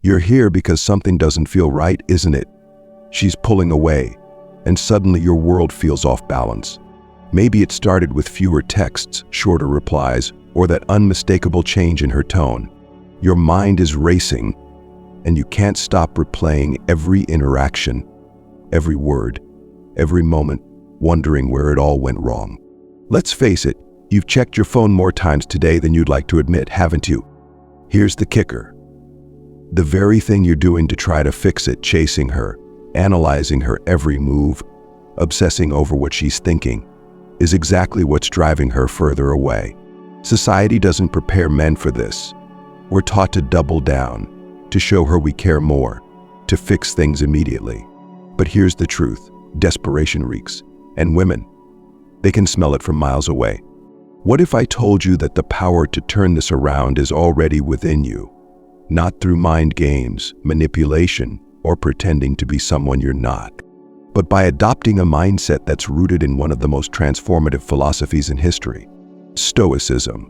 You're here because something doesn't feel right, isn't it? She's pulling away, and suddenly your world feels off balance. Maybe it started with fewer texts, shorter replies, or that unmistakable change in her tone. Your mind is racing, and you can't stop replaying every interaction, every word, every moment, wondering where it all went wrong. Let's face it, you've checked your phone more times today than you'd like to admit, haven't you? Here's the kicker. The very thing you're doing to try to fix it, chasing her, analyzing her every move, obsessing over what she's thinking, is exactly what's driving her further away. Society doesn't prepare men for this. We're taught to double down, to show her we care more, to fix things immediately. But here's the truth. Desperation reeks. And women, they can smell it from miles away. What if I told you that the power to turn this around is already within you? Not through mind games, manipulation, or pretending to be someone you're not, but by adopting a mindset that's rooted in one of the most transformative philosophies in history, Stoicism.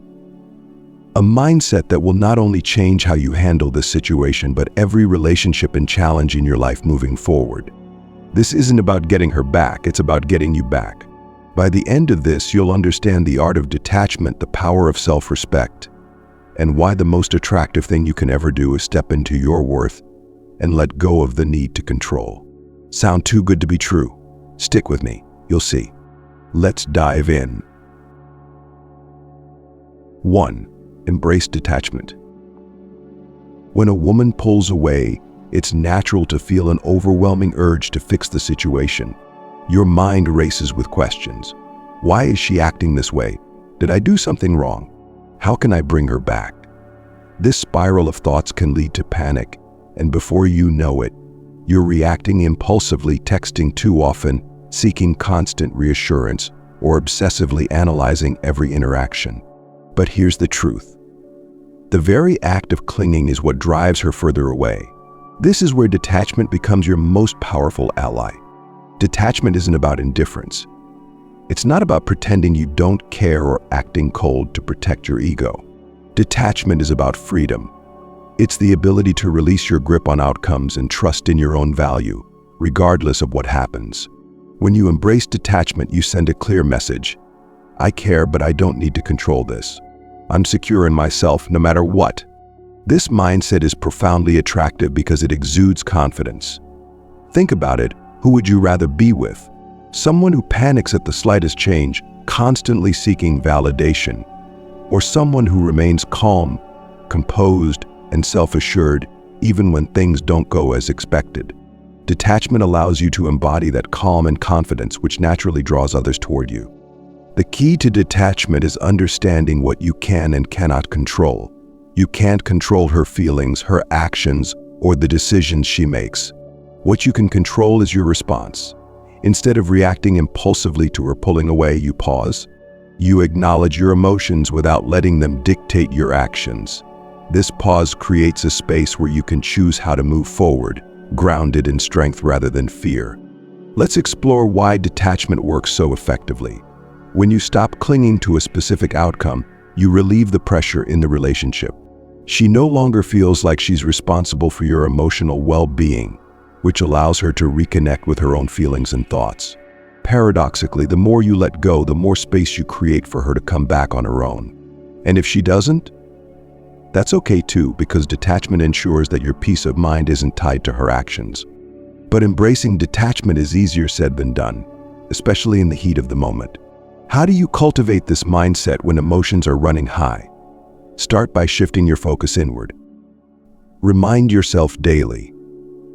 A mindset that will not only change how you handle this situation, but every relationship and challenge in your life moving forward. This isn't about getting her back, it's about getting you back. By the end of this, you'll understand the art of detachment, the power of self-respect, and why the most attractive thing you can ever do is step into your worth and let go of the need to control. Sound too good to be true? Stick with me, you'll see. Let's dive in. 1. Embrace detachment. When a woman pulls away, it's natural to feel an overwhelming urge to fix the situation. Your mind races with questions. Why is she acting this way? Did I do something wrong? How can I bring her back? This spiral of thoughts can lead to panic, and before you know it, you're reacting impulsively, texting too often, seeking constant reassurance, or obsessively analyzing every interaction. But here's the truth. The very act of clinging is what drives her further away. This is where detachment becomes your most powerful ally. Detachment isn't about indifference. It's not about pretending you don't care or acting cold to protect your ego. Detachment is about freedom. It's the ability to release your grip on outcomes and trust in your own value, regardless of what happens. When you embrace detachment, you send a clear message. I care, but I don't need to control this. I'm secure in myself no matter what. This mindset is profoundly attractive because it exudes confidence. Think about it. Who would you rather be with? Someone who panics at the slightest change, constantly seeking validation, or someone who remains calm, composed, and self-assured even when things don't go as expected? Detachment allows you to embody that calm and confidence, which naturally draws others toward you. The key to detachment is understanding what you can and cannot control. You can't control her feelings, her actions, or the decisions she makes. What you can control is your response. Instead of reacting impulsively to her pulling away, you pause. You acknowledge your emotions without letting them dictate your actions. This pause creates a space where you can choose how to move forward, grounded in strength rather than fear. Let's explore why detachment works so effectively. When you stop clinging to a specific outcome, you relieve the pressure in the relationship. She no longer feels like she's responsible for your emotional well-being, which allows her to reconnect with her own feelings and thoughts. Paradoxically, the more you let go, the more space you create for her to come back on her own. And if she doesn't, that's okay too, because detachment ensures that your peace of mind isn't tied to her actions. But embracing detachment is easier said than done, especially in the heat of the moment. How do you cultivate this mindset when emotions are running high? Start by shifting your focus inward. Remind yourself daily,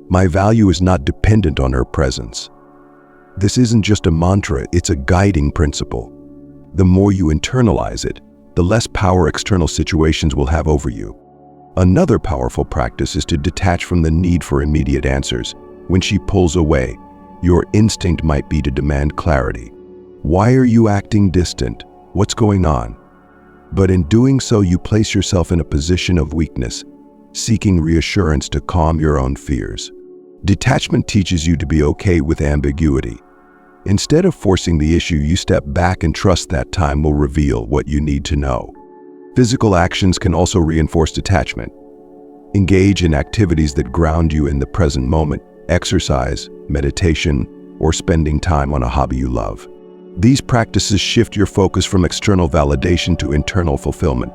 my value is not dependent on her presence. This isn't just a mantra, it's a guiding principle. The more you internalize it, the less power external situations will have over you. Another powerful practice is to detach from the need for immediate answers. When she pulls away, your instinct might be to demand clarity. Why are you acting distant? What's going on? But in doing so, you place yourself in a position of weakness, seeking reassurance to calm your own fears. Detachment teaches you to be okay with ambiguity. Instead of forcing the issue, you step back and trust that time will reveal what you need to know. Physical actions can also reinforce detachment. Engage in activities that ground you in the present moment: exercise, meditation, or spending time on a hobby you love. These practices shift your focus from external validation to internal fulfillment.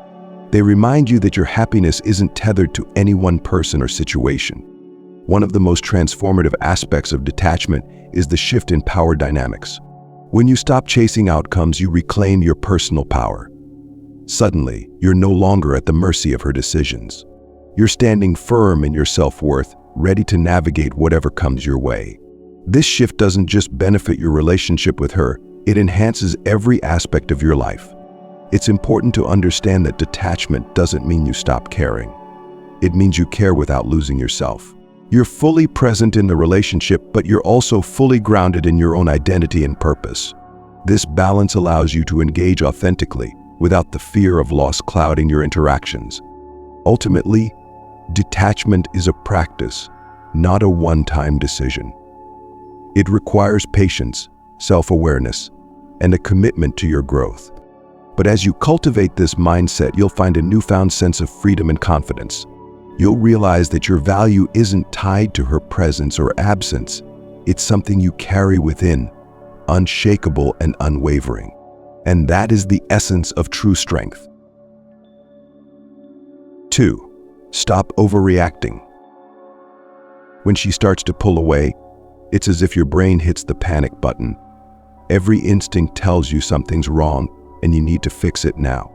They remind you that your happiness isn't tethered to any one person or situation. One of the most transformative aspects of detachment is the shift in power dynamics. When you stop chasing outcomes, you reclaim your personal power. Suddenly, you're no longer at the mercy of her decisions. You're standing firm in your self-worth, ready to navigate whatever comes your way. This shift doesn't just benefit your relationship with her, it enhances every aspect of your life. It's important to understand that detachment doesn't mean you stop caring. It means you care without losing yourself. You're fully present in the relationship, but you're also fully grounded in your own identity and purpose. This balance allows you to engage authentically, without the fear of loss clouding your interactions. Ultimately, detachment is a practice, not a one-time decision. It requires patience, self-awareness, and a commitment to your growth. But as you cultivate this mindset, you'll find a newfound sense of freedom and confidence. You'll realize that your value isn't tied to her presence or absence. It's something you carry within, unshakable and unwavering. And that is the essence of true strength. 2. Stop overreacting. When she starts to pull away, it's as if your brain hits the panic button. Every instinct tells you something's wrong and you need to fix it now.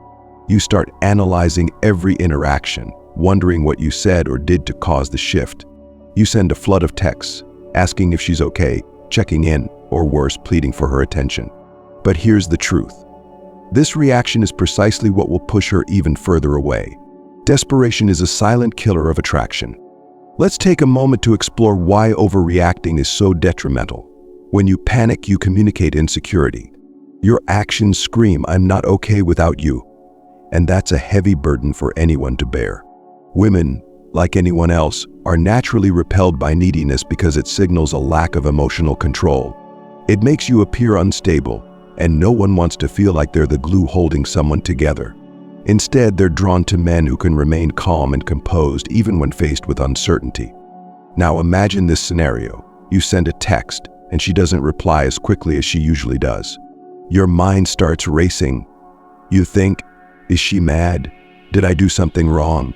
You start analyzing every interaction, wondering what you said or did to cause the shift. You send a flood of texts, asking if she's okay, checking in, or worse, pleading for her attention. But here's the truth. This reaction is precisely what will push her even further away. Desperation is a silent killer of attraction. Let's take a moment to explore why overreacting is so detrimental. When you panic, you communicate insecurity. Your actions scream, "I'm not okay without you." And that's a heavy burden for anyone to bear. Women, like anyone else, are naturally repelled by neediness because it signals a lack of emotional control. It makes you appear unstable, and no one wants to feel like they're the glue holding someone together. Instead, they're drawn to men who can remain calm and composed even when faced with uncertainty. Now imagine this scenario. You send a text, and she doesn't reply as quickly as she usually does. Your mind starts racing. You think, is she mad? Did I do something wrong?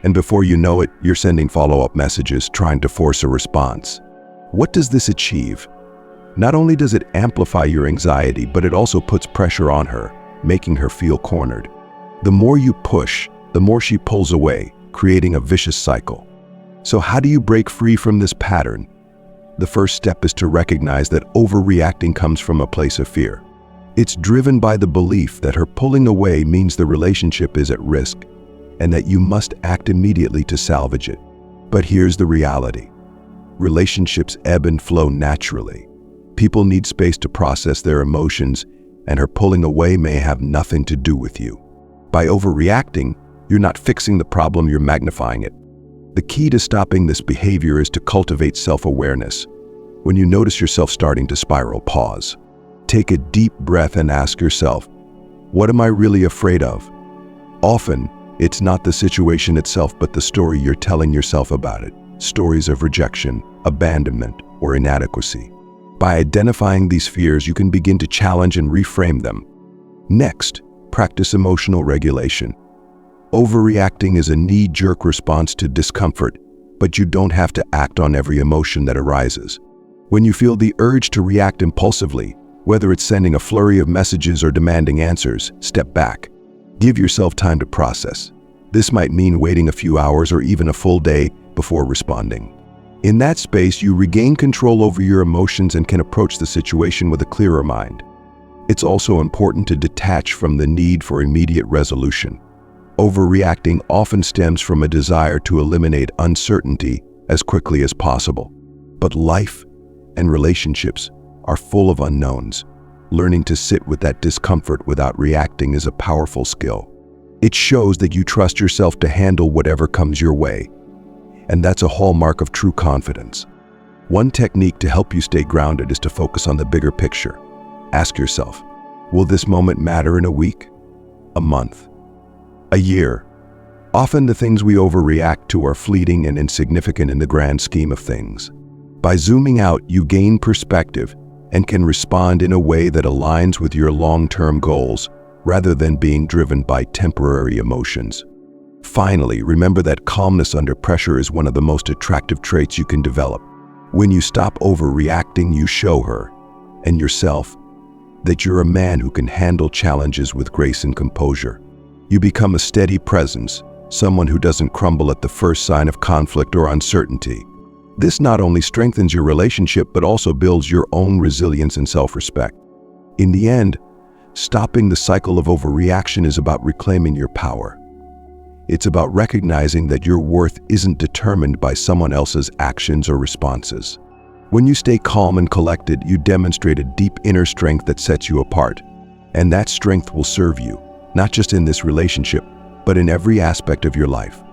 And before you know it, you're sending follow-up messages, trying to force a response. What does this achieve? Not only does it amplify your anxiety, but it also puts pressure on her, making her feel cornered. The more you push, the more she pulls away, creating a vicious cycle. So how do you break free from this pattern? The first step is to recognize that overreacting comes from a place of fear. It's driven by the belief that her pulling away means the relationship is at risk, and that you must act immediately to salvage it. But here's the reality. Relationships ebb and flow naturally. People need space to process their emotions, and her pulling away may have nothing to do with you. By overreacting, you're not fixing the problem, you're magnifying it. The key to stopping this behavior is to cultivate self-awareness. When you notice yourself starting to spiral, pause. Take a deep breath and ask yourself, what am I really afraid of? Often, it's not the situation itself, but the story you're telling yourself about it. Stories of rejection, abandonment, or inadequacy. By identifying these fears, you can begin to challenge and reframe them. Next, practice emotional regulation. Overreacting is a knee-jerk response to discomfort, but you don't have to act on every emotion that arises. When you feel the urge to react impulsively, whether it's sending a flurry of messages or demanding answers, step back. Give yourself time to process. This might mean waiting a few hours or even a full day before responding. In that space, you regain control over your emotions and can approach the situation with a clearer mind. It's also important to detach from the need for immediate resolution. Overreacting often stems from a desire to eliminate uncertainty as quickly as possible. But life and relationships are full of unknowns. Learning to sit with that discomfort without reacting is a powerful skill. It shows that you trust yourself to handle whatever comes your way. And that's a hallmark of true confidence. One technique to help you stay grounded is to focus on the bigger picture. Ask yourself, will this moment matter in a week, a month, a year? Often the things we overreact to are fleeting and insignificant in the grand scheme of things. By zooming out, you gain perspective and can respond in a way that aligns with your long-term goals rather than being driven by temporary emotions. Finally, remember that calmness under pressure is one of the most attractive traits you can develop. When you stop overreacting, you show her and yourself that you're a man who can handle challenges with grace and composure. You become a steady presence, someone who doesn't crumble at the first sign of conflict or uncertainty. This not only strengthens your relationship, but also builds your own resilience and self-respect. In the end, stopping the cycle of overreaction is about reclaiming your power. It's about recognizing that your worth isn't determined by someone else's actions or responses. When you stay calm and collected, you demonstrate a deep inner strength that sets you apart. And that strength will serve you, not just in this relationship, but in every aspect of your life.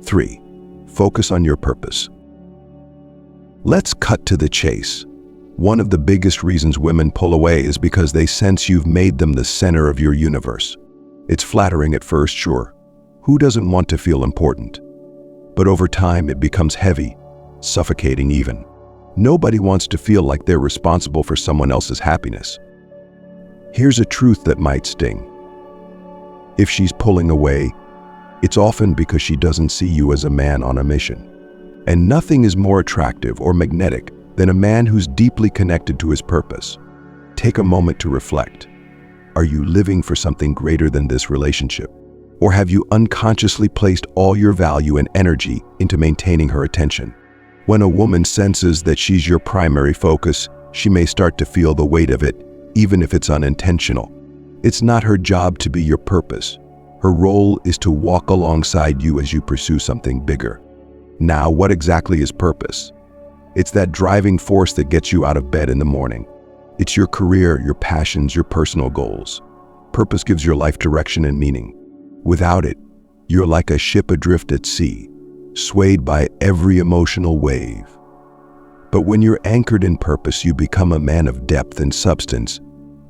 3. Focus on your purpose. Let's cut to the chase. One of the biggest reasons women pull away is because they sense you've made them the center of your universe. It's flattering at first, sure. Who doesn't want to feel important? But over time, it becomes heavy, suffocating even. Nobody wants to feel like they're responsible for someone else's happiness. Here's a truth that might sting. If she's pulling away, it's often because she doesn't see you as a man on a mission. And nothing is more attractive or magnetic than a man who's deeply connected to his purpose. Take a moment to reflect. Are you living for something greater than this relationship? Or have you unconsciously placed all your value and energy into maintaining her attention? When a woman senses that she's your primary focus, she may start to feel the weight of it, even if it's unintentional. It's not her job to be your purpose. Her role is to walk alongside you as you pursue something bigger. Now, what exactly is purpose? It's that driving force that gets you out of bed in the morning. It's your career, your passions, your personal goals. Purpose gives your life direction and meaning. Without it, you're like a ship adrift at sea, swayed by every emotional wave. But when you're anchored in purpose, you become a man of depth and substance,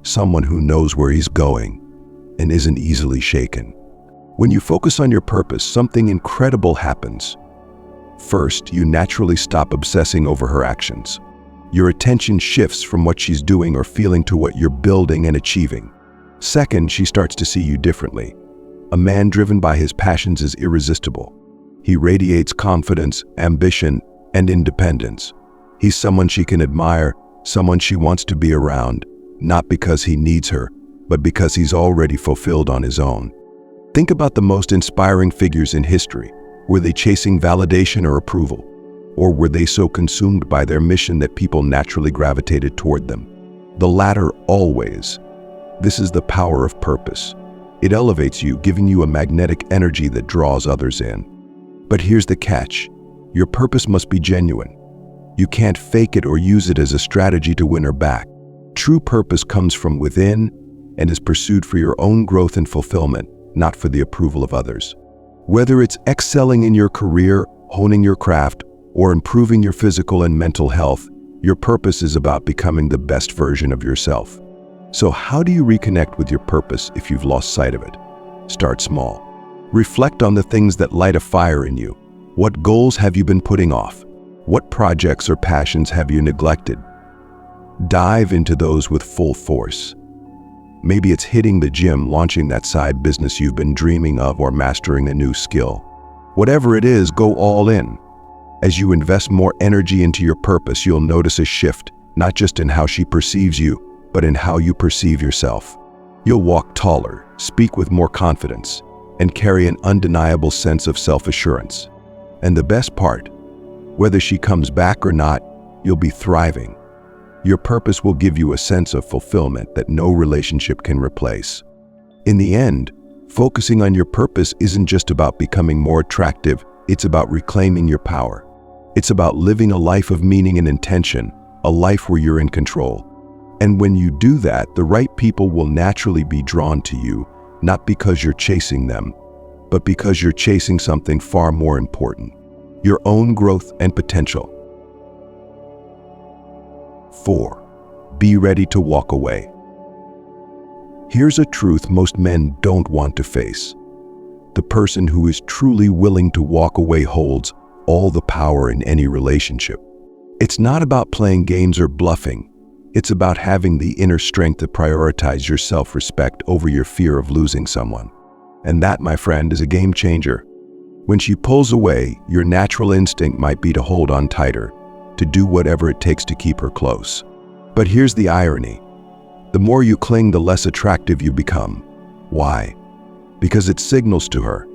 someone who knows where he's going and isn't easily shaken. When you focus on your purpose, something incredible happens. First, you naturally stop obsessing over her actions. Your attention shifts from what she's doing or feeling to what you're building and achieving. Second, she starts to see you differently. A man driven by his passions is irresistible. He radiates confidence, ambition, and independence. He's someone she can admire, someone she wants to be around, not because he needs her, but because he's already fulfilled on his own. Think about the most inspiring figures in history. Were they chasing validation or approval? Or were they so consumed by their mission that people naturally gravitated toward them? The latter always. This is the power of purpose. It elevates you, giving you a magnetic energy that draws others in. But here's the catch. Your purpose must be genuine. You can't fake it or use it as a strategy to win her back. True purpose comes from within and is pursued for your own growth and fulfillment, not for the approval of others. Whether it's excelling in your career, honing your craft, or improving your physical and mental health, your purpose is about becoming the best version of yourself. So how do you reconnect with your purpose if you've lost sight of it? Start small. Reflect on the things that light a fire in you. What goals have you been putting off? What projects or passions have you neglected? Dive into those with full force. Maybe it's hitting the gym, launching that side business you've been dreaming of, or mastering a new skill. Whatever it is, go all in. As you invest more energy into your purpose, you'll notice a shift, not just in how she perceives you, but in how you perceive yourself. You'll walk taller, speak with more confidence, and carry an undeniable sense of self-assurance. And the best part, whether she comes back or not, you'll be thriving. Your purpose will give you a sense of fulfillment that no relationship can replace. In the end, focusing on your purpose isn't just about becoming more attractive, it's about reclaiming your power. It's about living a life of meaning and intention, a life where you're in control. And when you do that, the right people will naturally be drawn to you, not because you're chasing them, but because you're chasing something far more important, your own growth and potential. 4. Be ready to walk away. Here's a truth most men don't want to face. The person who is truly willing to walk away holds all the power in any relationship. It's not about playing games or bluffing. It's about having the inner strength to prioritize your self-respect over your fear of losing someone. And that, my friend, is a game changer. When she pulls away, your natural instinct might be to hold on tighter, to do whatever it takes to keep her close. But here's the irony. The more you cling, the less attractive you become. Why? Because it signals to her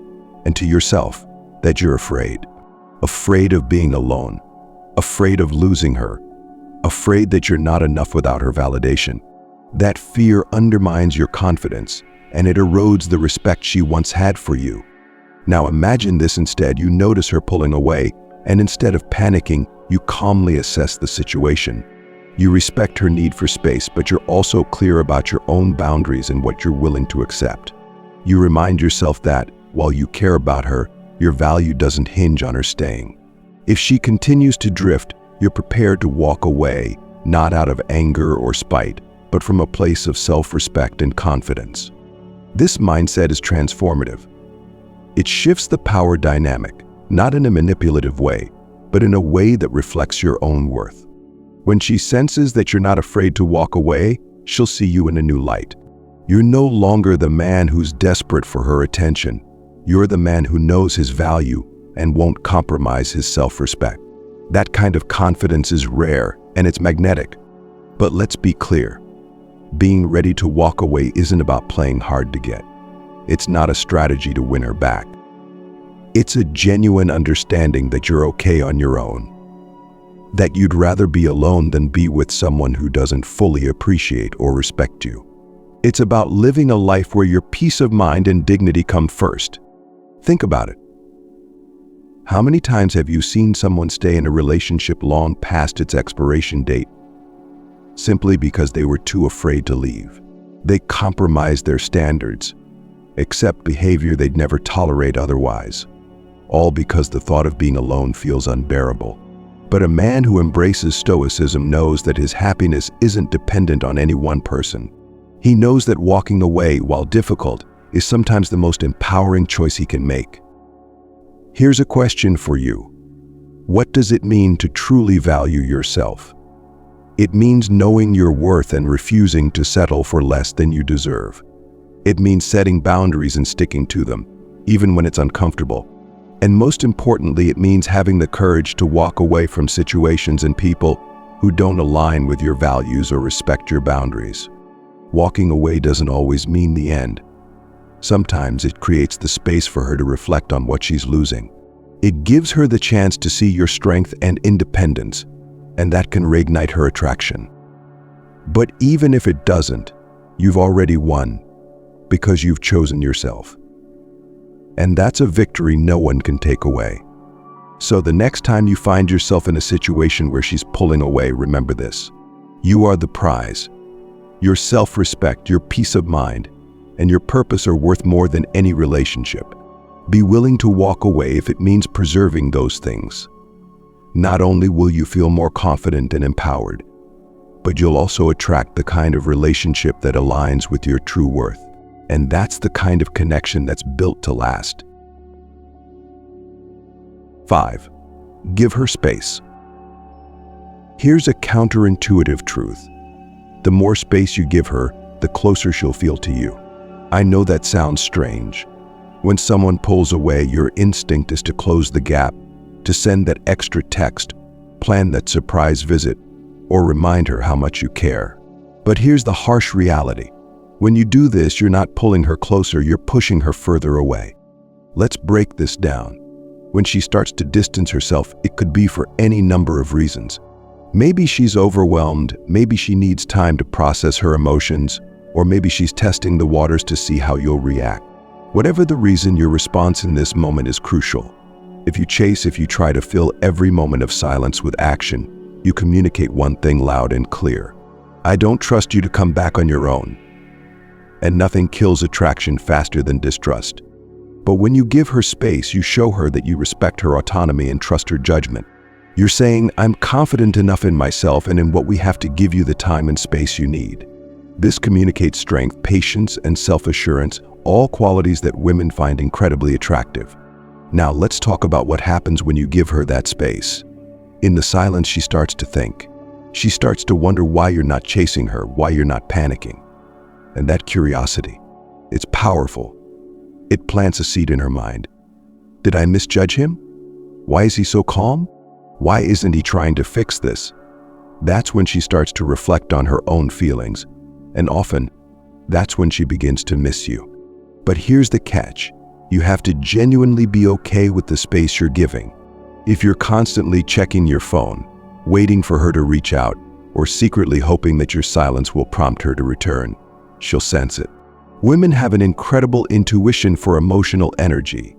and to yourself that you're afraid. Afraid of being alone. Afraid of losing her. Afraid that you're not enough without her validation. That fear undermines your confidence, and it erodes the respect she once had for you. Now imagine this instead. You notice her pulling away, and instead of panicking, you calmly assess the situation. You respect her need for space, but you're also clear about your own boundaries and what you're willing to accept. You remind yourself that, while you care about her, your value doesn't hinge on her staying. If she continues to drift, you're prepared to walk away, not out of anger or spite, but from a place of self-respect and confidence. This mindset is transformative. It shifts the power dynamic, not in a manipulative way, but in a way that reflects your own worth. When she senses that you're not afraid to walk away, she'll see you in a new light. You're no longer the man who's desperate for her attention. You're the man who knows his value and won't compromise his self-respect. That kind of confidence is rare and it's magnetic. But let's be clear. Being ready to walk away isn't about playing hard to get. It's not a strategy to win her back. It's a genuine understanding that you're okay on your own. That you'd rather be alone than be with someone who doesn't fully appreciate or respect you. It's about living a life where your peace of mind and dignity come first. Think about it. How many times have you seen someone stay in a relationship long past its expiration date simply because they were too afraid to leave? They compromised their standards, accept behavior they'd never tolerate otherwise, all because the thought of being alone feels unbearable. But a man who embraces Stoicism knows that his happiness isn't dependent on any one person. He knows that walking away, while difficult, is sometimes the most empowering choice he can make. Here's a question for you. What does it mean to truly value yourself? It means knowing your worth and refusing to settle for less than you deserve. It means setting boundaries and sticking to them, even when it's uncomfortable. And most importantly, it means having the courage to walk away from situations and people who don't align with your values or respect your boundaries. Walking away doesn't always mean the end. Sometimes it creates the space for her to reflect on what she's losing. It gives her the chance to see your strength and independence, and that can reignite her attraction. But even if it doesn't, you've already won, because you've chosen yourself. And that's a victory no one can take away. So the next time you find yourself in a situation where she's pulling away, remember this. You are the prize. Your self-respect, your peace of mind, and your purpose are worth more than any relationship. Be willing to walk away if it means preserving those things. Not only will you feel more confident and empowered, but you'll also attract the kind of relationship that aligns with your true worth. And that's the kind of connection that's built to last. 5. Give her space. Here's a counterintuitive truth. The more space you give her, the closer she'll feel to you. I know that sounds strange. When someone pulls away, your instinct is to close the gap, to send that extra text, plan that surprise visit, or remind her how much you care. But here's the harsh reality. When you do this, you're not pulling her closer, you're pushing her further away. Let's break this down. When she starts to distance herself, it could be for any number of reasons. Maybe she's overwhelmed, maybe she needs time to process her emotions, or maybe she's testing the waters to see how you'll react. Whatever the reason, your response in this moment is crucial. If you try to fill every moment of silence with action, you communicate one thing loud and clear. I don't trust you to come back on your own. And nothing kills attraction faster than distrust. But when you give her space, you show her that you respect her autonomy and trust her judgment. You're saying, I'm confident enough in myself and in what we have to give you the time and space you need. This communicates strength, patience, and self-assurance, all qualities that women find incredibly attractive. Now let's talk about what happens when you give her that space. In the silence, she starts to think. She starts to wonder why you're not chasing her, why you're not panicking. And that curiosity, it's powerful. It plants a seed in her mind. Did I misjudge him? Why is he so calm? Why isn't he trying to fix this? That's when she starts to reflect on her own feelings. And often, that's when she begins to miss you. But here's the catch. You have to genuinely be okay with the space you're giving. If you're constantly checking your phone, waiting for her to reach out, or secretly hoping that your silence will prompt her to return, she'll sense it. Women have an incredible intuition for emotional energy.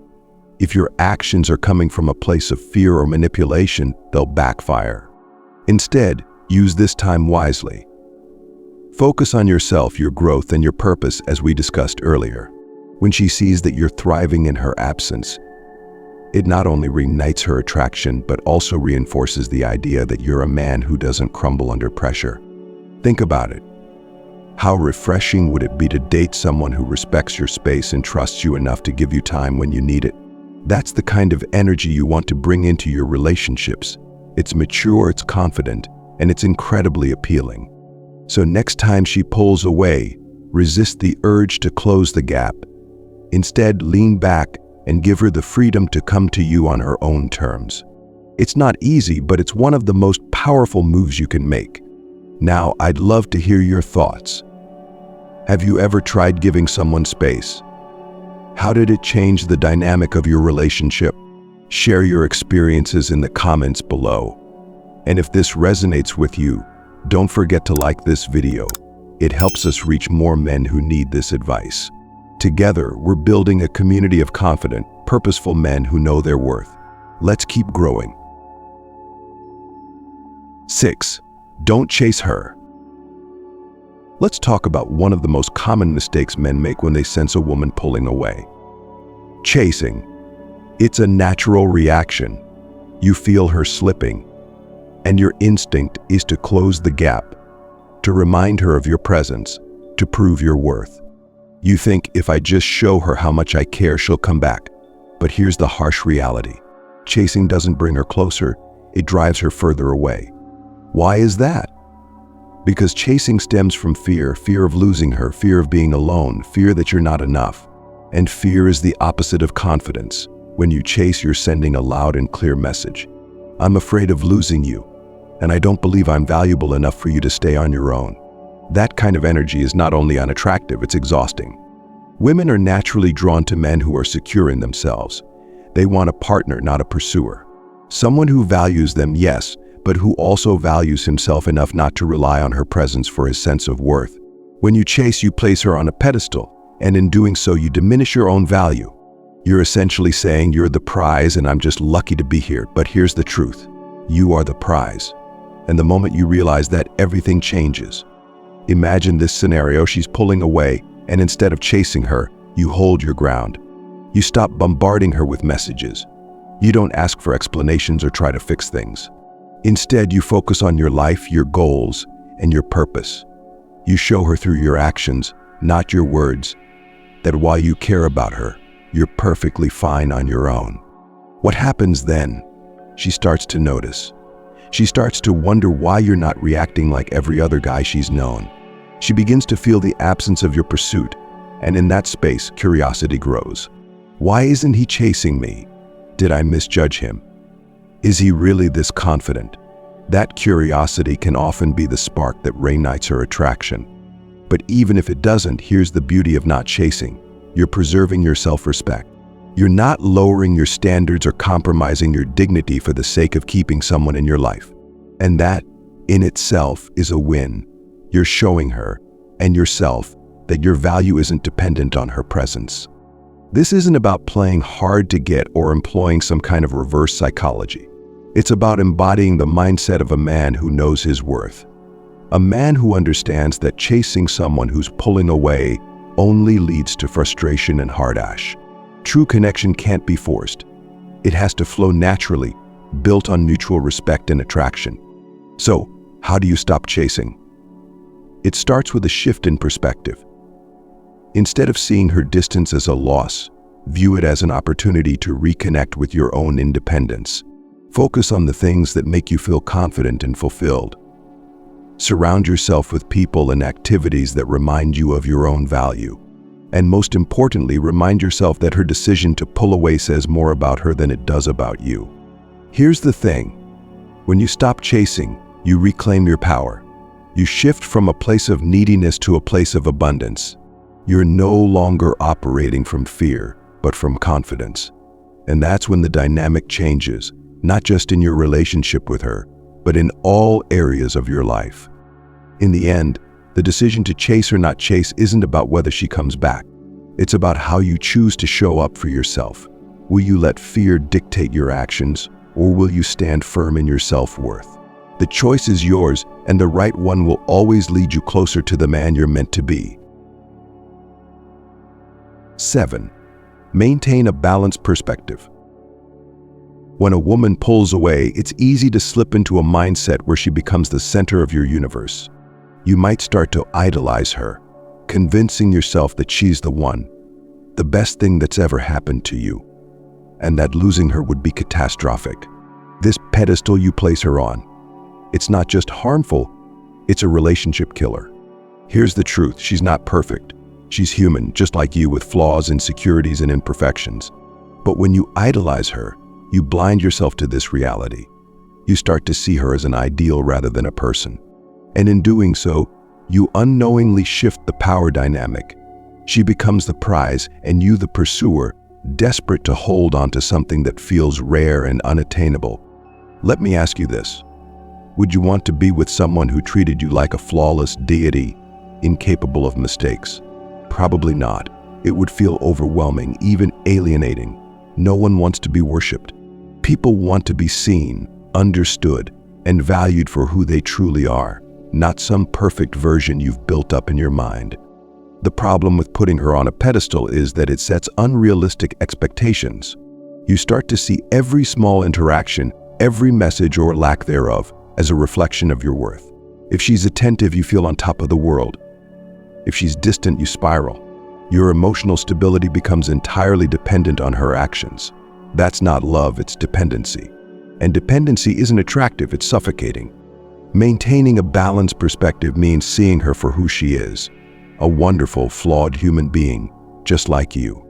If your actions are coming from a place of fear or manipulation, they'll backfire. Instead, use this time wisely. Focus on yourself, your growth, and your purpose, as we discussed earlier. When she sees that you're thriving in her absence, it not only reignites her attraction, but also reinforces the idea that you're a man who doesn't crumble under pressure. Think about it. How refreshing would it be to date someone who respects your space and trusts you enough to give you time when you need it? That's the kind of energy you want to bring into your relationships. It's mature, it's confident, and it's incredibly appealing. So next time she pulls away, resist the urge to close the gap. Instead, lean back and give her the freedom to come to you on her own terms. It's not easy, but it's one of the most powerful moves you can make. Now, I'd love to hear your thoughts. Have you ever tried giving someone space? How did it change the dynamic of your relationship? Share your experiences in the comments below. And if this resonates with you, don't forget to like this video. It helps us reach more men who need this advice. Together, we're building a community of confident, purposeful men who know their worth. Let's keep growing. 6. Don't chase her. Let's talk about one of the most common mistakes men make when they sense a woman pulling away. Chasing. It's a natural reaction. You feel her slipping, and your instinct is to close the gap, to remind her of your presence, to prove your worth. You think, if I just show her how much I care, she'll come back. But here's the harsh reality. Chasing doesn't bring her closer, it drives her further away. Why is that? Because chasing stems from fear of losing her, fear of being alone, fear that you're not enough. And fear is the opposite of confidence. When you chase, you're sending a loud and clear message. I'm afraid of losing you, and I don't believe I'm valuable enough for you to stay on your own. That kind of energy is not only unattractive, it's exhausting. Women are naturally drawn to men who are secure in themselves. They want a partner, not a pursuer. Someone who values them, yes, but who also values himself enough not to rely on her presence for his sense of worth. When you chase, you place her on a pedestal, and in doing so, you diminish your own value. You're essentially saying, you're the prize and I'm just lucky to be here. But here's the truth. You are the prize. And the moment you realize that, everything changes. Imagine this scenario. She's pulling away, and instead of chasing her, you hold your ground. You stop bombarding her with messages. You don't ask for explanations or try to fix things. Instead, you focus on your life, your goals, and your purpose. You show her through your actions, not your words, that while you care about her, you're perfectly fine on your own. What happens then? She starts to notice. She starts to wonder why you're not reacting like every other guy she's known. She begins to feel the absence of your pursuit, and in that space, curiosity grows. Why isn't he chasing me? Did I misjudge him? Is he really this confident? That curiosity can often be the spark that reignites her attraction. But even if it doesn't, here's the beauty of not chasing. You're preserving your self-respect. You're not lowering your standards or compromising your dignity for the sake of keeping someone in your life. And that, in itself, is a win. You're showing her, and yourself, that your value isn't dependent on her presence. This isn't about playing hard to get or employing some kind of reverse psychology. It's about embodying the mindset of a man who knows his worth. A man who understands that chasing someone who's pulling away only leads to frustration and hard ash. True connection can't be forced. It has to flow naturally, built on mutual respect and attraction. So, how do you stop chasing? It starts with a shift in perspective. Instead of seeing her distance as a loss, view it as an opportunity to reconnect with your own independence. Focus on the things that make you feel confident and fulfilled. Surround yourself with people and activities that remind you of your own value. And most importantly, remind yourself that her decision to pull away says more about her than it does about you. Here's the thing. When you stop chasing, you reclaim your power. You shift from a place of neediness to a place of abundance. You're no longer operating from fear, but from confidence. And that's when the dynamic changes, not just in your relationship with her, but in all areas of your life. In the end, the decision to chase or not chase isn't about whether she comes back. It's about how you choose to show up for yourself. Will you let fear dictate your actions, or will you stand firm in your self-worth? The choice is yours, and the right one will always lead you closer to the man you're meant to be. 7. Maintain a balanced perspective. When a woman pulls away, it's easy to slip into a mindset where she becomes the center of your universe. You might start to idolize her, convincing yourself that she's the one, the best thing that's ever happened to you, and that losing her would be catastrophic. This pedestal you place her on, it's not just harmful, it's a relationship killer. Here's the truth, she's not perfect. She's human, just like you, with flaws, insecurities, and imperfections. But when you idolize her, you blind yourself to this reality. You start to see her as an ideal rather than a person. And in doing so, you unknowingly shift the power dynamic. She becomes the prize and you the pursuer, desperate to hold on to something that feels rare and unattainable. Let me ask you this. Would you want to be with someone who treated you like a flawless deity, incapable of mistakes? Probably not. It would feel overwhelming, even alienating. No one wants to be worshipped. People want to be seen, understood, and valued for who they truly are, not some perfect version you've built up in your mind. The problem with putting her on a pedestal is that it sets unrealistic expectations. You start to see every small interaction, every message or lack thereof, as a reflection of your worth. If she's attentive, you feel on top of the world. If she's distant, you spiral. Your emotional stability becomes entirely dependent on her actions. That's not love, it's dependency. And dependency isn't attractive, it's suffocating. Maintaining a balanced perspective means seeing her for who she is, a wonderful, flawed human being, just like you.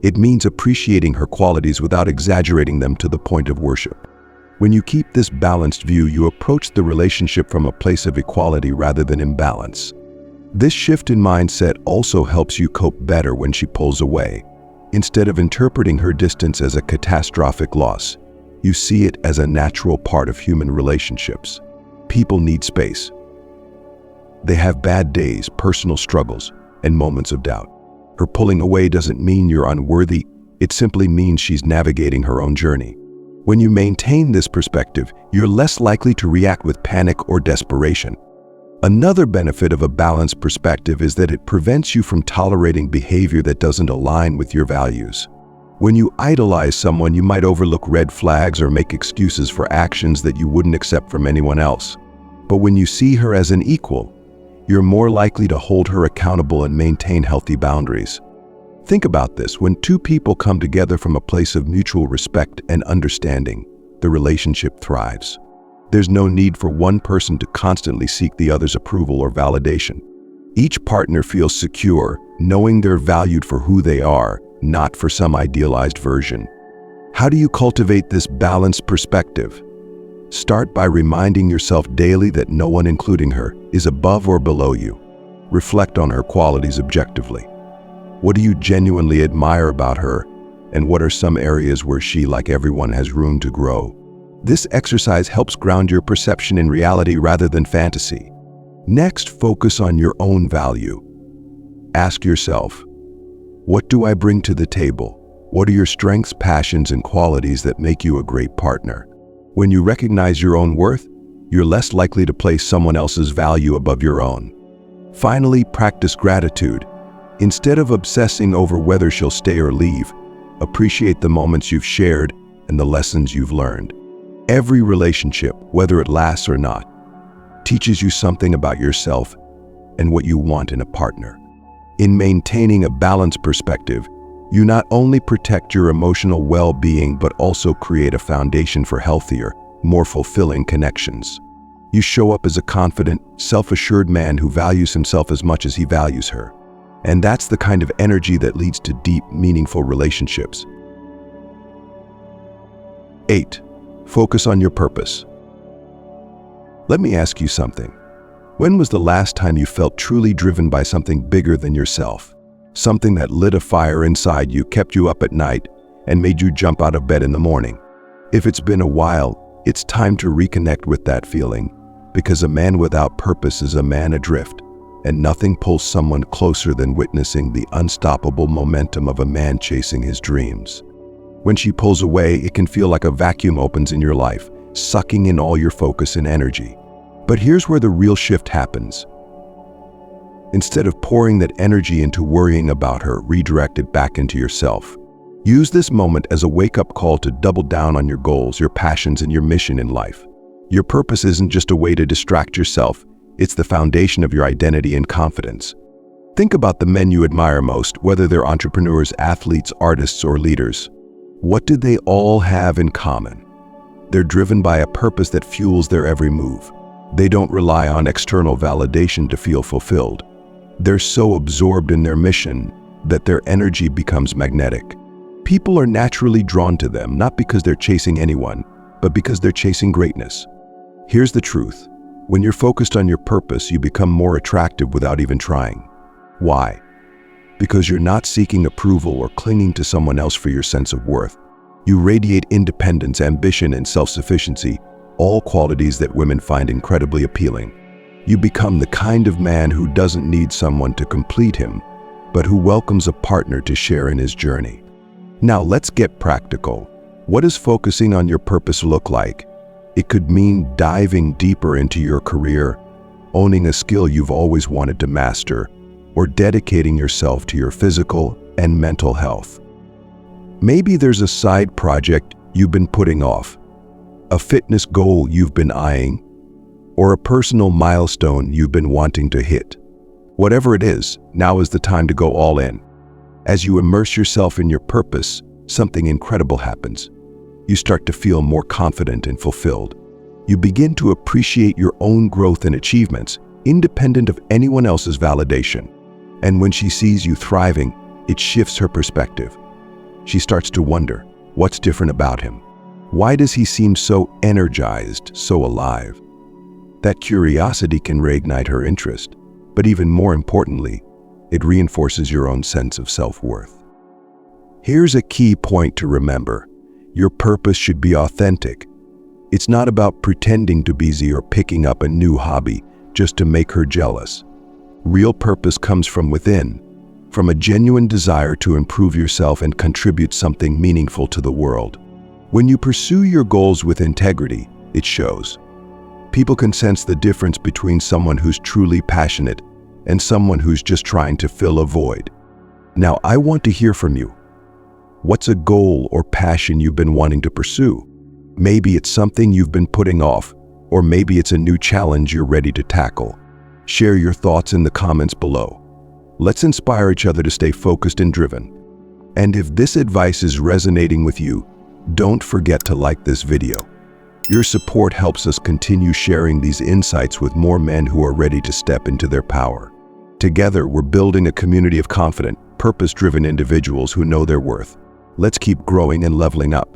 It means appreciating her qualities without exaggerating them to the point of worship. When you keep this balanced view, you approach the relationship from a place of equality rather than imbalance. This shift in mindset also helps you cope better when she pulls away. Instead of interpreting her distance as a catastrophic loss, you see it as a natural part of human relationships. People need space. They have bad days, personal struggles, and moments of doubt. Her pulling away doesn't mean you're unworthy, it simply means she's navigating her own journey. When you maintain this perspective, you're less likely to react with panic or desperation. Another benefit of a balanced perspective is that it prevents you from tolerating behavior that doesn't align with your values. When you idolize someone, you might overlook red flags or make excuses for actions that you wouldn't accept from anyone else. But when you see her as an equal, you're more likely to hold her accountable and maintain healthy boundaries. Think about this. When two people come together from a place of mutual respect and understanding, the relationship thrives. There's no need for one person to constantly seek the other's approval or validation. Each partner feels secure, knowing they're valued for who they are, not for some idealized version. How do you cultivate this balanced perspective? Start by reminding yourself daily that no one, including her, is above or below you. Reflect on her qualities objectively. What do you genuinely admire about her, and what are some areas where she, like everyone, has room to grow? This exercise helps ground your perception in reality rather than fantasy. Next, focus on your own value. Ask yourself, what do I bring to the table? What are your strengths, passions, and qualities that make you a great partner? When you recognize your own worth, you're less likely to place someone else's value above your own. Finally, practice gratitude. Instead of obsessing over whether she'll stay or leave, appreciate the moments you've shared and the lessons you've learned. Every relationship, whether it lasts or not, teaches you something about yourself and what you want in a partner. In maintaining a balanced perspective, you not only protect your emotional well-being but also create a foundation for healthier, more fulfilling connections. You show up as a confident, self-assured man who values himself as much as he values her. And that's the kind of energy that leads to deep, meaningful relationships. 8. Focus on your purpose. Let me ask you something. When was the last time you felt truly driven by something bigger than yourself? Something that lit a fire inside you, kept you up at night, and made you jump out of bed in the morning? If it's been a while, it's time to reconnect with that feeling, because a man without purpose is a man adrift, and nothing pulls someone closer than witnessing the unstoppable momentum of a man chasing his dreams. When she pulls away, it can feel like a vacuum opens in your life, sucking in all your focus and energy. But here's where the real shift happens. Instead of pouring that energy into worrying about her, redirect it back into yourself. Use this moment as a wake-up call to double down on your goals, your passions, and your mission in life. Your purpose isn't just a way to distract yourself, it's the foundation of your identity and confidence. Think about the men you admire most, whether they're entrepreneurs, athletes, artists, or leaders. What do they all have in common? They're driven by a purpose that fuels their every move. They don't rely on external validation to feel fulfilled. They're so absorbed in their mission that their energy becomes magnetic. People are naturally drawn to them, not because they're chasing anyone, but because they're chasing greatness. Here's the truth. When you're focused on your purpose, you become more attractive without even trying. Why? Because you're not seeking approval or clinging to someone else for your sense of worth. You radiate independence, ambition, and self-sufficiency, all qualities that women find incredibly appealing. You become the kind of man who doesn't need someone to complete him, but who welcomes a partner to share in his journey. Now let's get practical. What does focusing on your purpose look like? It could mean diving deeper into your career, owning a skill you've always wanted to master, or dedicating yourself to your physical and mental health. Maybe there's a side project you've been putting off, a fitness goal you've been eyeing, or a personal milestone you've been wanting to hit. Whatever it is, now is the time to go all in. As you immerse yourself in your purpose, something incredible happens. You start to feel more confident and fulfilled. You begin to appreciate your own growth and achievements, independent of anyone else's validation. And when she sees you thriving, it shifts her perspective. She starts to wonder, what's different about him? Why does he seem so energized, so alive? That curiosity can reignite her interest, but even more importantly, it reinforces your own sense of self-worth. Here's a key point to remember. Your purpose should be authentic. It's not about pretending to be busy or picking up a new hobby just to make her jealous. Real purpose comes from within, from a genuine desire to improve yourself and contribute something meaningful to the world. When you pursue your goals with integrity, it shows. People can sense the difference between someone who's truly passionate and someone who's just trying to fill a void. Now, I want to hear from you. What's a goal or passion you've been wanting to pursue? Maybe it's something you've been putting off, or maybe it's a new challenge you're ready to tackle. Share your thoughts in the comments below. Let's inspire each other to stay focused and driven. And if this advice is resonating with you, don't forget to like this video. Your support helps us continue sharing these insights with more men who are ready to step into their power. Together, we're building a community of confident, purpose-driven individuals who know their worth. Let's keep growing and leveling up.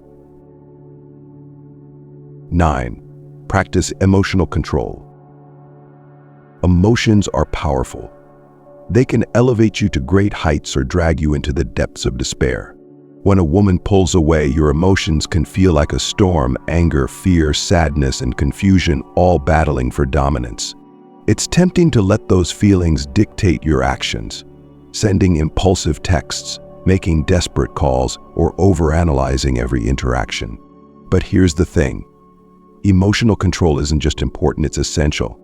9. Practice emotional control. Emotions are powerful. They can elevate you to great heights or drag you into the depths of despair. When a woman pulls away, your emotions can feel like a storm: anger, fear, sadness, and confusion, all battling for dominance. It's tempting to let those feelings dictate your actions, sending impulsive texts, making desperate calls, or overanalyzing every interaction. But here's the thing. Emotional control isn't just important, it's essential.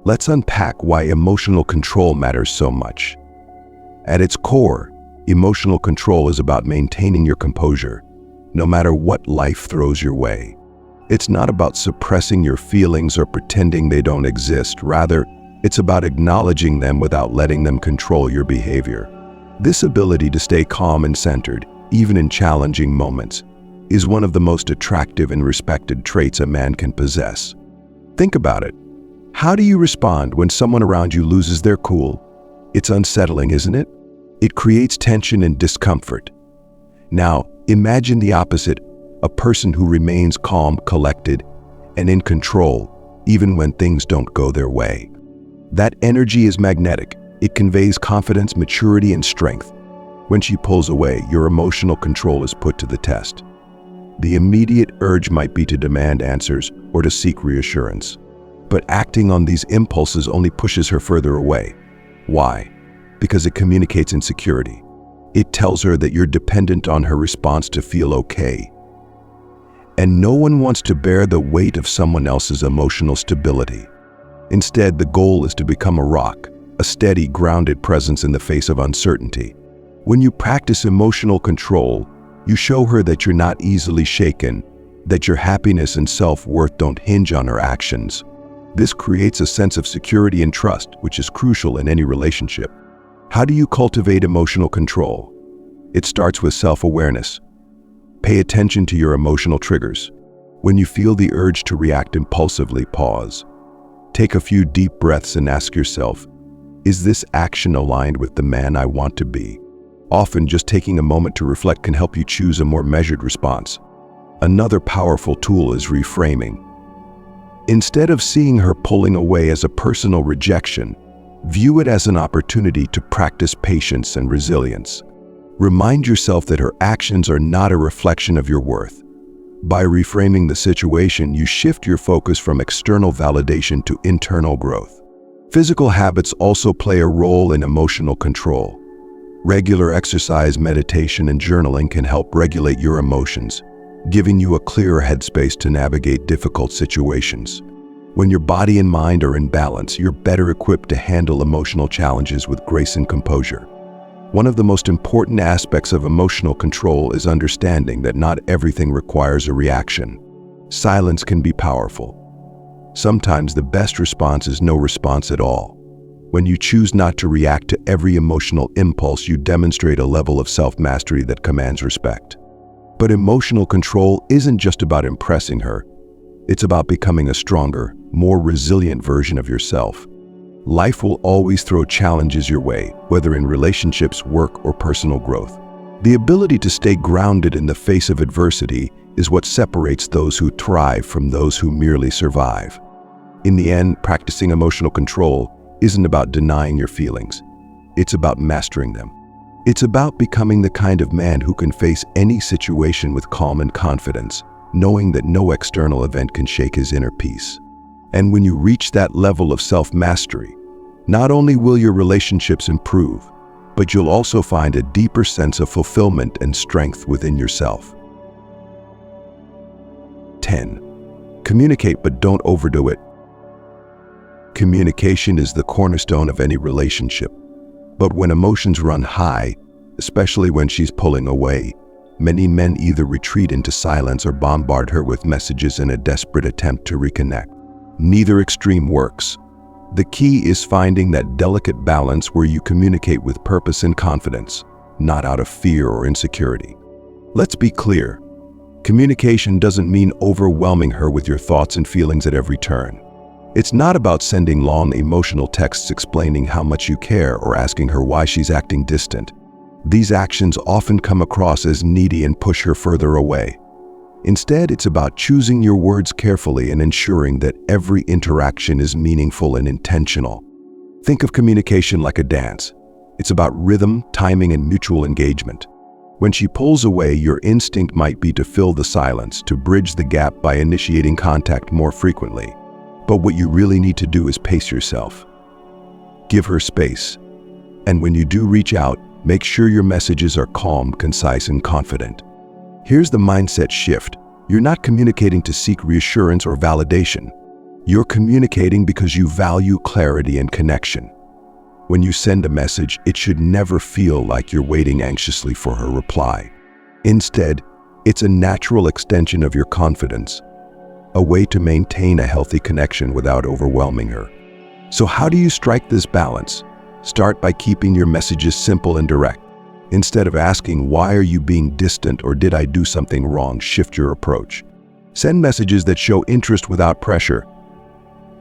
Let's unpack why emotional control matters so much. At its core, emotional control is about maintaining your composure, no matter what life throws your way. It's not about suppressing your feelings or pretending they don't exist. Rather, It's about acknowledging them without letting them control your behavior. This ability to stay calm and centered, even in challenging moments, is one of the most attractive and respected traits a man can possess. Think about it. How do you respond when someone around you loses their cool? It's unsettling, isn't it? It creates tension and discomfort. Now, imagine the opposite, a person who remains calm, collected, and in control, even when things don't go their way. That energy is magnetic. It conveys confidence, maturity, and strength. When she pulls away, your emotional control is put to the test. The immediate urge might be to demand answers or to seek reassurance. But acting on these impulses only pushes her further away. Why? Because it communicates insecurity. It tells her that you're dependent on her response to feel okay. And no one wants to bear the weight of someone else's emotional stability. Instead, the goal is to become a rock, a steady, grounded presence in the face of uncertainty. When you practice emotional control, you show her that you're not easily shaken, that your happiness and self-worth don't hinge on her actions. This creates a sense of security and trust, which is crucial in any relationship. How do you cultivate emotional control? It starts with self-awareness. Pay attention to your emotional triggers. When you feel the urge to react impulsively, pause. Take a few deep breaths and ask yourself, is this action aligned with the man I want to be? Often, just taking a moment to reflect can help you choose a more measured response. Another powerful tool is reframing. Instead of seeing her pulling away as a personal rejection, view it as an opportunity to practice patience and resilience. Remind yourself that her actions are not a reflection of your worth. By reframing the situation, you shift your focus from external validation to internal growth. Physical habits also play a role in emotional control. Regular exercise, meditation, and journaling can help regulate your emotions, giving you a clearer headspace to navigate difficult situations. When your body and mind are in balance, you're better equipped to handle emotional challenges with grace and composure. One of the most important aspects of emotional control is understanding that not everything requires a reaction. Silence can be powerful. Sometimes the best response is no response at all. When you choose not to react to every emotional impulse, you demonstrate a level of self-mastery that commands respect. But emotional control isn't just about impressing her. It's about becoming a stronger, more resilient version of yourself. Life will always throw challenges your way, whether in relationships, work, or personal growth. The ability to stay grounded in the face of adversity is what separates those who thrive from those who merely survive. In the end, practicing emotional control isn't about denying your feelings. It's about mastering them. It's about becoming the kind of man who can face any situation with calm and confidence, knowing that no external event can shake his inner peace. And when you reach that level of self-mastery, not only will your relationships improve, but you'll also find a deeper sense of fulfillment and strength within yourself. 10. Communicate, but don't overdo it. Communication is the cornerstone of any relationship. But when emotions run high, especially when she's pulling away, many men either retreat into silence or bombard her with messages in a desperate attempt to reconnect. Neither extreme works. The key is finding that delicate balance where you communicate with purpose and confidence, not out of fear or insecurity. Let's be clear. Communication doesn't mean overwhelming her with your thoughts and feelings at every turn. It's not about sending long emotional texts explaining how much you care or asking her why she's acting distant. These actions often come across as needy and push her further away. Instead, it's about choosing your words carefully and ensuring that every interaction is meaningful and intentional. Think of communication like a dance. It's about rhythm, timing, and mutual engagement. When she pulls away, your instinct might be to fill the silence, to bridge the gap by initiating contact more frequently. But what you really need to do is pace yourself. Give her space. And when you do reach out, make sure your messages are calm, concise, and confident. Here's the mindset shift. You're not communicating to seek reassurance or validation. You're communicating because you value clarity and connection. When you send a message, it should never feel like you're waiting anxiously for her reply. Instead, it's a natural extension of your confidence, a way to maintain a healthy connection without overwhelming her. So how do you strike this balance? Start by keeping your messages simple and direct. Instead of asking, "Why are you being distant?" or "Did I do something wrong?" shift your approach. Send messages that show interest without pressure.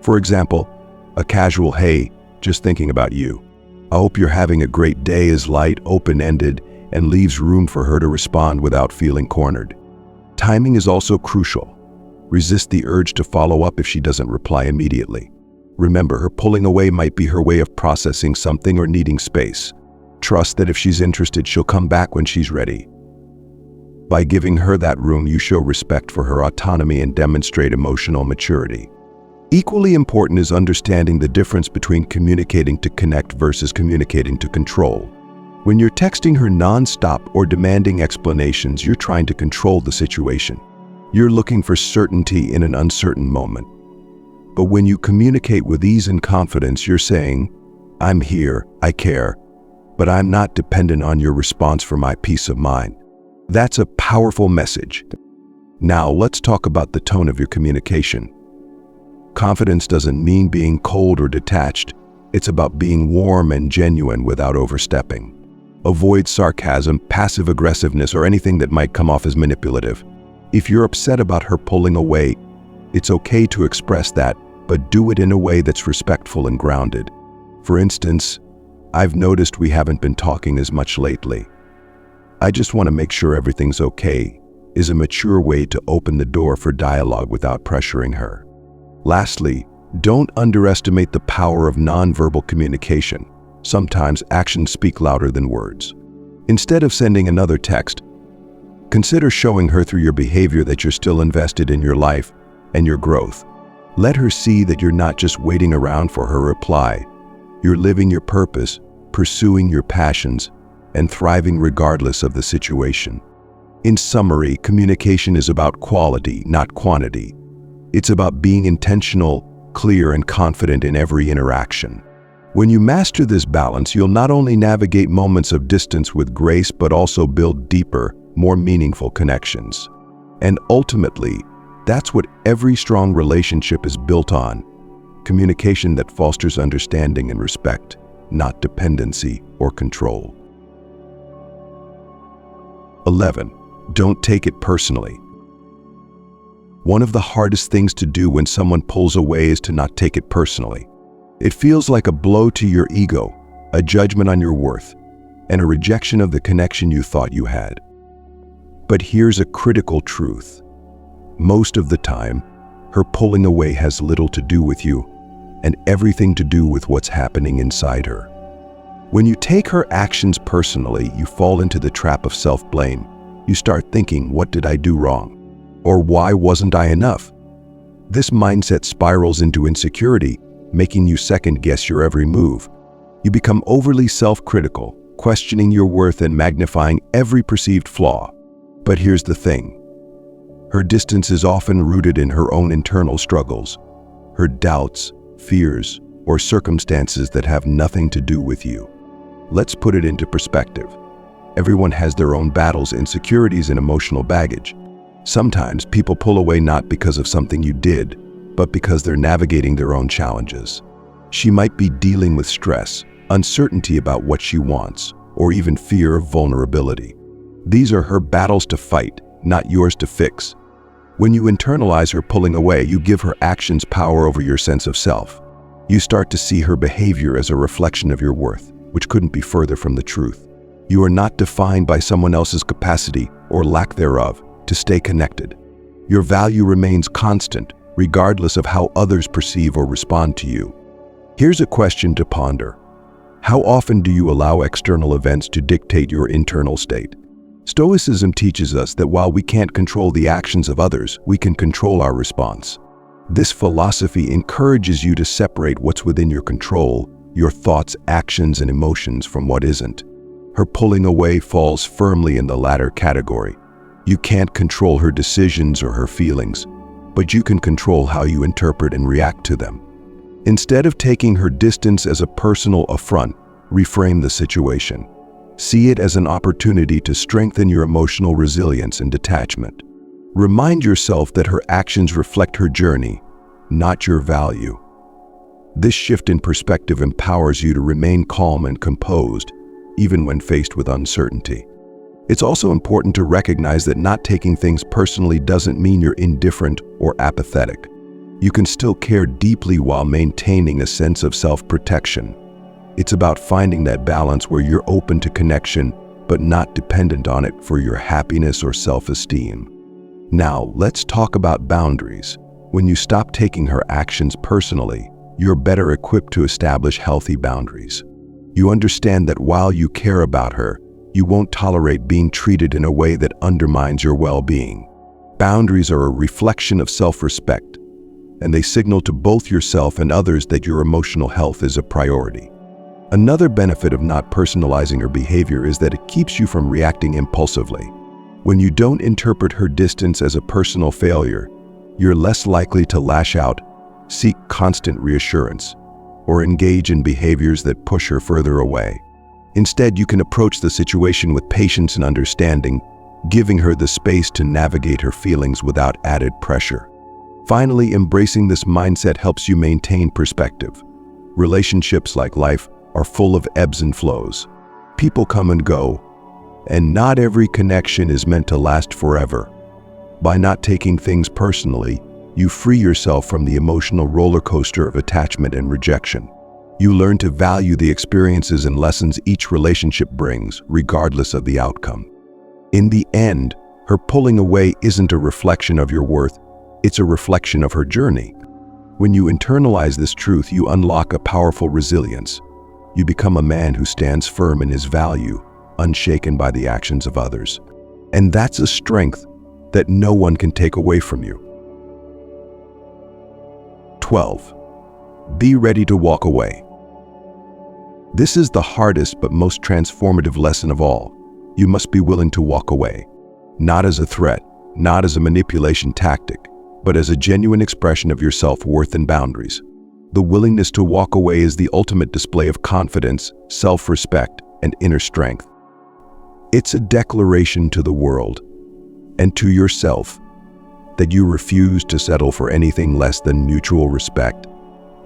For example, a casual "Hey, just thinking about you. I hope you're having a great day" is light, open-ended, and leaves room for her to respond without feeling cornered. Timing is also crucial. Resist the urge to follow up if she doesn't reply immediately. Remember, her pulling away might be her way of processing something or needing space. Trust that if she's interested, she'll come back when she's ready. By giving her that room, you show respect for her autonomy and demonstrate emotional maturity. Equally important is understanding the difference between communicating to connect versus communicating to control. When you're texting her non-stop or demanding explanations, you're trying to control the situation. You're looking for certainty in an uncertain moment. But when you communicate with ease and confidence, you're saying, "I'm here, I care, but I'm not dependent on your response for my peace of mind." That's a powerful message. Now, let's talk about the tone of your communication. Confidence doesn't mean being cold or detached. It's about being warm and genuine without overstepping. Avoid sarcasm, passive aggressiveness, or anything that might come off as manipulative. If you're upset about her pulling away, it's okay to express that, but do it in a way that's respectful and grounded. For instance, "I've noticed we haven't been talking as much lately. I just want to make sure everything's okay," is a mature way to open the door for dialogue without pressuring her. Lastly, don't underestimate the power of nonverbal communication. Sometimes actions speak louder than words. Instead of sending another text, consider showing her through your behavior that you're still invested in your life and your growth. Let her see that you're not just waiting around for her reply. You're living your purpose, pursuing your passions, and thriving regardless of the situation. In summary, communication is about quality, not quantity. It's about being intentional, clear, and confident in every interaction. When you master this balance, you'll not only navigate moments of distance with grace, but also build deeper, more meaningful connections. And ultimately, that's what every strong relationship is built on: communication that fosters understanding and respect, not dependency or control. 11. Don't take it personally. One of the hardest things to do when someone pulls away is to not take it personally. It feels like a blow to your ego, a judgment on your worth, and a rejection of the connection you thought you had. But here's a critical truth. Most of the time, her pulling away has little to do with you and everything to do with what's happening inside her. When you take her actions personally, you fall into the trap of self-blame. You start thinking, "What did I do wrong?" Or "Why wasn't I enough?" This mindset spirals into insecurity, making you second-guess your every move. You become overly self-critical, questioning your worth and magnifying every perceived flaw. But here's the thing. Her distance is often rooted in her own internal struggles, her doubts, fears, or circumstances that have nothing to do with you. Let's put it into perspective. Everyone has their own battles, insecurities, and emotional baggage. Sometimes people pull away not because of something you did, but because they're navigating their own challenges. She might be dealing with stress, uncertainty about what she wants, or even fear of vulnerability. These are her battles to fight, not yours to fix. When you internalize her pulling away, you give her actions power over your sense of self. You start to see her behavior as a reflection of your worth, which couldn't be further from the truth. You are not defined by someone else's capacity, or lack thereof, to stay connected. Your value remains constant, regardless of how others perceive or respond to you. Here's a question to ponder. How often do you allow external events to dictate your internal state? Stoicism teaches us that while we can't control the actions of others, we can control our response. This philosophy encourages you to separate what's within your control, your thoughts, actions, and emotions, from what isn't. Her pulling away falls firmly in the latter category. You can't control her decisions or her feelings, but you can control how you interpret and react to them. Instead of taking her distance as a personal affront, reframe the situation. See it as an opportunity to strengthen your emotional resilience and detachment. Remind yourself that her actions reflect her journey, not your value. This shift in perspective empowers you to remain calm and composed, even when faced with uncertainty. It's also important to recognize that not taking things personally doesn't mean you're indifferent or apathetic. You can still care deeply while maintaining a sense of self-protection. It's about finding that balance where you're open to connection, but not dependent on it for your happiness or self-esteem. Now, let's talk about boundaries. When you stop taking her actions personally, you're better equipped to establish healthy boundaries. You understand that while you care about her, you won't tolerate being treated in a way that undermines your well-being. Boundaries are a reflection of self-respect, and they signal to both yourself and others that your emotional health is a priority. Another benefit of not personalizing her behavior is that it keeps you from reacting impulsively. When you don't interpret her distance as a personal failure, you're less likely to lash out, seek constant reassurance, or engage in behaviors that push her further away. Instead, you can approach the situation with patience and understanding, giving her the space to navigate her feelings without added pressure. Finally, embracing this mindset helps you maintain perspective. Relationships, like life, are full of ebbs and flows. People come and go, and not every connection is meant to last forever. By not taking things personally, you free yourself from the emotional roller coaster of attachment and rejection. You learn to value the experiences and lessons each relationship brings, regardless of the outcome. In the end, her pulling away isn't a reflection of your worth, it's a reflection of her journey. When you internalize this truth, you unlock a powerful resilience. You become a man who stands firm in his value, unshaken by the actions of others. And that's a strength that no one can take away from you. 12. Be ready to walk away. This is the hardest but most transformative lesson of all. You must be willing to walk away. Not as a threat, not as a manipulation tactic, but as a genuine expression of your self-worth and boundaries. The willingness to walk away is the ultimate display of confidence, self-respect, and inner strength. It's a declaration to the world and to yourself that you refuse to settle for anything less than mutual respect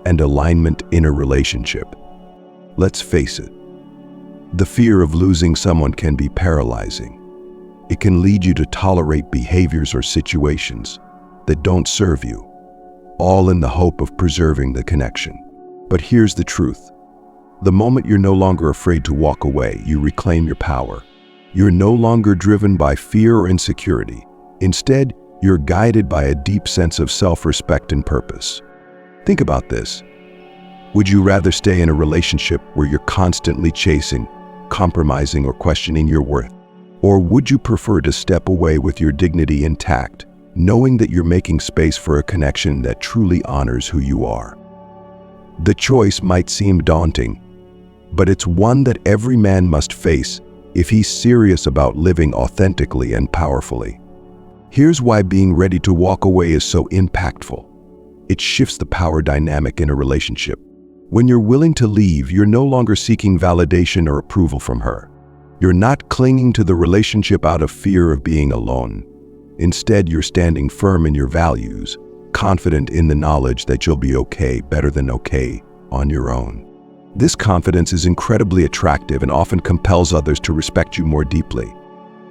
and alignment in a relationship. Let's face it, the fear of losing someone can be paralyzing. It can lead you to tolerate behaviors or situations that don't serve you, all in the hope of preserving the connection. But here's the truth. The moment you're no longer afraid to walk away, you reclaim your power. You're no longer driven by fear or insecurity. Instead, you're guided by a deep sense of self-respect and purpose. Think about this. Would you rather stay in a relationship where you're constantly chasing, compromising, or questioning your worth? Or would you prefer to step away with your dignity intact, knowing that you're making space for a connection that truly honors who you are? The choice might seem daunting, but it's one that every man must face if he's serious about living authentically and powerfully. Here's why being ready to walk away is so impactful. It shifts the power dynamic in a relationship. When you're willing to leave, you're no longer seeking validation or approval from her. You're not clinging to the relationship out of fear of being alone. Instead, you're standing firm in your values, confident in the knowledge that you'll be okay, better than okay, on your own. This confidence is incredibly attractive and often compels others to respect you more deeply.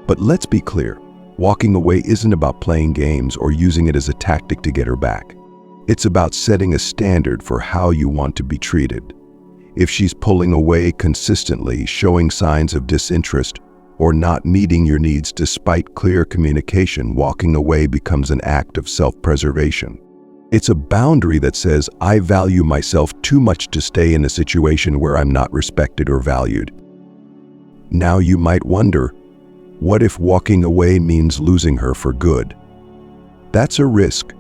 But let's be clear, walking away isn't about playing games or using it as a tactic to get her back. It's about setting a standard for how you want to be treated. If she's pulling away consistently, showing signs of disinterest, or not meeting your needs despite clear communication, walking away becomes an act of self-preservation. It's a boundary that says, I value myself too much to stay in a situation where I'm not respected or valued. Now you might wonder, what if walking away means losing her for good? That's a risk,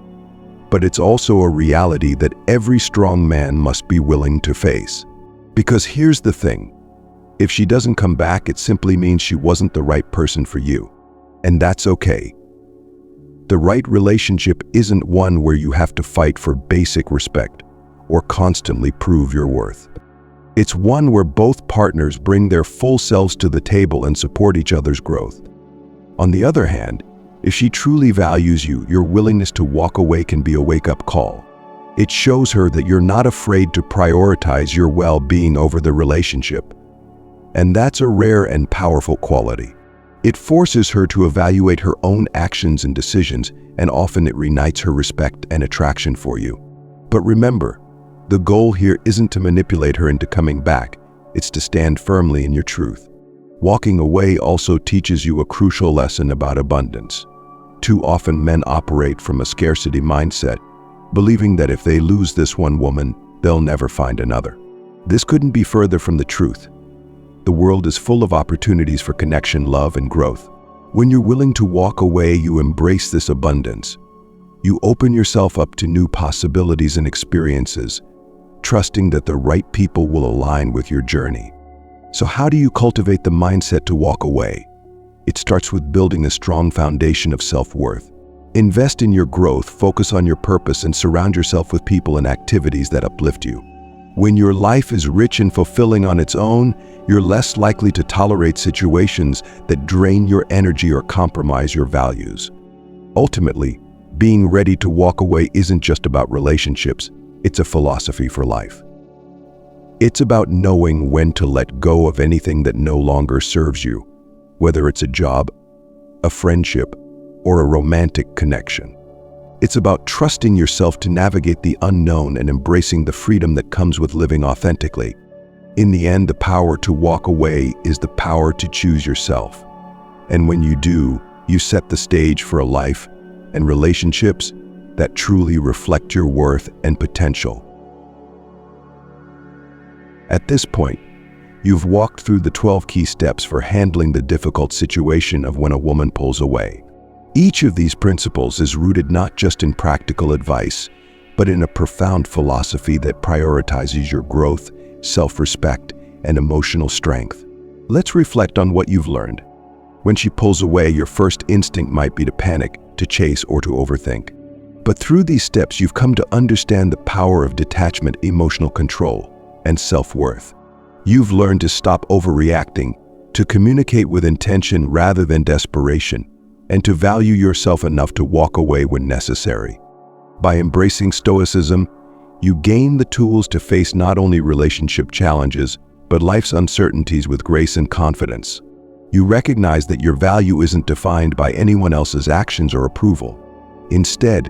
but it's also a reality that every strong man must be willing to face. Because here's the thing. If she doesn't come back, it simply means she wasn't the right person for you. And that's okay. The right relationship isn't one where you have to fight for basic respect or constantly prove your worth. It's one where both partners bring their full selves to the table and support each other's growth. On the other hand, if she truly values you, your willingness to walk away can be a wake-up call. It shows her that you're not afraid to prioritize your well-being over the relationship. And that's a rare and powerful quality. It forces her to evaluate her own actions and decisions, and often it reignites her respect and attraction for you. But remember, the goal here isn't to manipulate her into coming back, it's to stand firmly in your truth. Walking away also teaches you a crucial lesson about abundance. Too often men operate from a scarcity mindset, believing that if they lose this one woman, they'll never find another. This couldn't be further from the truth. The world is full of opportunities for connection, love, and growth. When you're willing to walk away, you embrace this abundance. You open yourself up to new possibilities and experiences, trusting that the right people will align with your journey. So how do you cultivate the mindset to walk away? It starts with building a strong foundation of self-worth. Invest in your growth, focus on your purpose, and surround yourself with people and activities that uplift you. When your life is rich and fulfilling on its own, you're less likely to tolerate situations that drain your energy or compromise your values. Ultimately, being ready to walk away isn't just about relationships, it's a philosophy for life. It's about knowing when to let go of anything that no longer serves you, whether it's a job, a friendship, or a romantic connection. It's about trusting yourself to navigate the unknown and embracing the freedom that comes with living authentically. In the end, the power to walk away is the power to choose yourself. And when you do, you set the stage for a life and relationships that truly reflect your worth and potential. At this point, you've walked through the 12 key steps for handling the difficult situation of when a woman pulls away. Each of these principles is rooted not just in practical advice, but in a profound philosophy that prioritizes your growth, self-respect, and emotional strength. Let's reflect on what you've learned. When she pulls away, your first instinct might be to panic, to chase, or to overthink. But through these steps, you've come to understand the power of detachment, emotional control, and self-worth. You've learned to stop overreacting, to communicate with intention rather than desperation, and to value yourself enough to walk away when necessary. By embracing Stoicism, you gain the tools to face not only relationship challenges, but life's uncertainties with grace and confidence. You recognize that your value isn't defined by anyone else's actions or approval. Instead,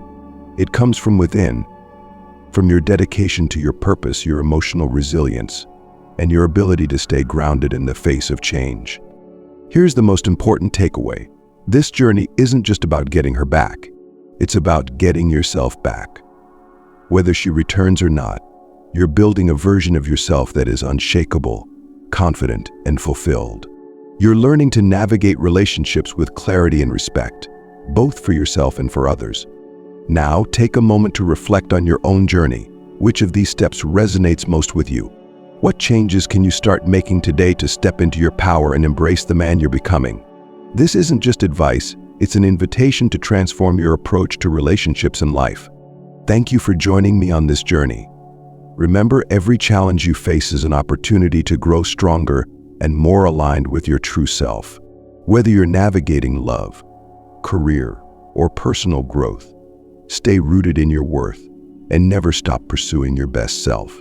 it comes from within, from your dedication to your purpose, your emotional resilience, and your ability to stay grounded in the face of change. Here's the most important takeaway. This journey isn't just about getting her back. It's about getting yourself back. Whether she returns or not, you're building a version of yourself that is unshakable, confident, and fulfilled. You're learning to navigate relationships with clarity and respect, both for yourself and for others. Now, take a moment to reflect on your own journey. Which of these steps resonates most with you? What changes can you start making today to step into your power and embrace the man you're becoming? This isn't just advice, it's an invitation to transform your approach to relationships and life. Thank you for joining me on this journey. Remember, every challenge you face is an opportunity to grow stronger and more aligned with your true self. Whether you're navigating love, career, or personal growth, stay rooted in your worth and never stop pursuing your best self.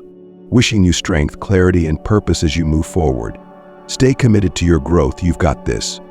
Wishing you strength, clarity, and purpose as you move forward. Stay committed to your growth. You've got this.